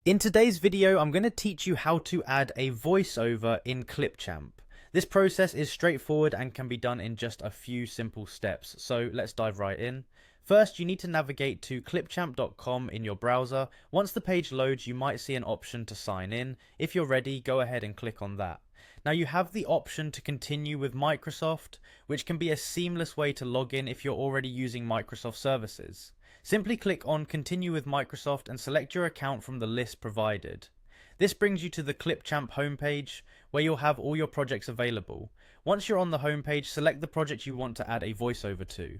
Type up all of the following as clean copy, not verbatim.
In today's video, I'm going to teach you how to add a voiceover in Clipchamp. This process is straightforward and can be done in just a few simple steps, so let's dive right in. First, you need to navigate to clipchamp.com in your browser. Once the page loads, you might see an option to sign in. If you're ready, go ahead and click on that. Now you have the option to continue with Microsoft, which can be a seamless way to log in if you're already using Microsoft services. Simply click on Continue with Microsoft and select your account from the list provided. This brings you to the Clipchamp homepage, where you'll have all your projects available. Once you're on the homepage, select the project you want to add a voiceover to.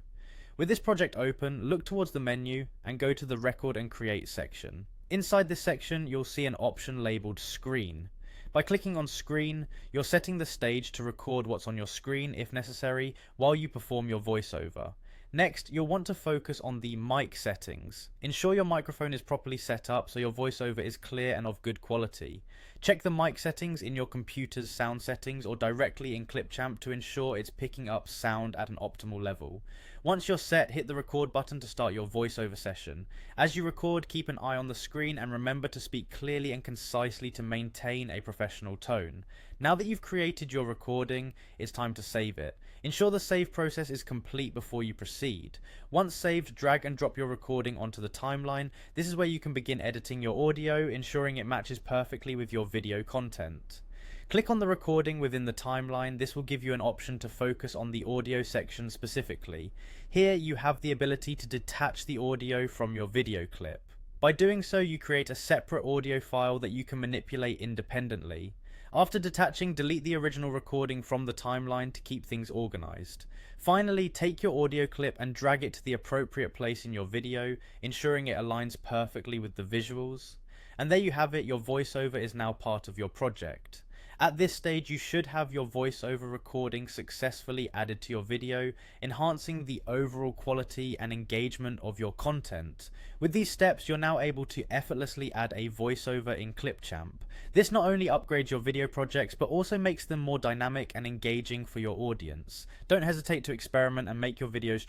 With this project open, look towards the menu and go to the Record and Create section. Inside this section, you'll see an option labeled Screen. By clicking on Screen, you're setting the stage to record what's on your screen if necessary while you perform your voiceover. Next, you'll want to focus on the mic settings. Ensure your microphone is properly set up so your voiceover is clear and of good quality. Check the mic settings in your computer's sound settings or directly in Clipchamp to ensure it's picking up sound at an optimal level. Once you're set, hit the record button to start your voiceover session. As you record, keep an eye on the screen and remember to speak clearly and concisely to maintain a professional tone. Now that you've created your recording, it's time to save it. Ensure the save process is complete before you proceed. Once saved, drag and drop your recording onto the timeline. This is where you can begin editing your audio, ensuring it matches perfectly with your video content. Click on the recording within the timeline. This will give you an option to focus on the audio section specifically. Here you have the ability to detach the audio from your video clip. By doing so, you create a separate audio file that you can manipulate independently. After detaching, delete the original recording from the timeline to keep things organized. Finally, take your audio clip and drag it to the appropriate place in your video, ensuring it aligns perfectly with the visuals. And there you have it, your voiceover is now part of your project. At this stage, you should have your voiceover recording successfully added to your video, enhancing the overall quality and engagement of your content. With these steps, you're now able to effortlessly add a voiceover in Clipchamp. This not only upgrades your video projects, but also makes them more dynamic and engaging for your audience. Don't hesitate to experiment and make your videos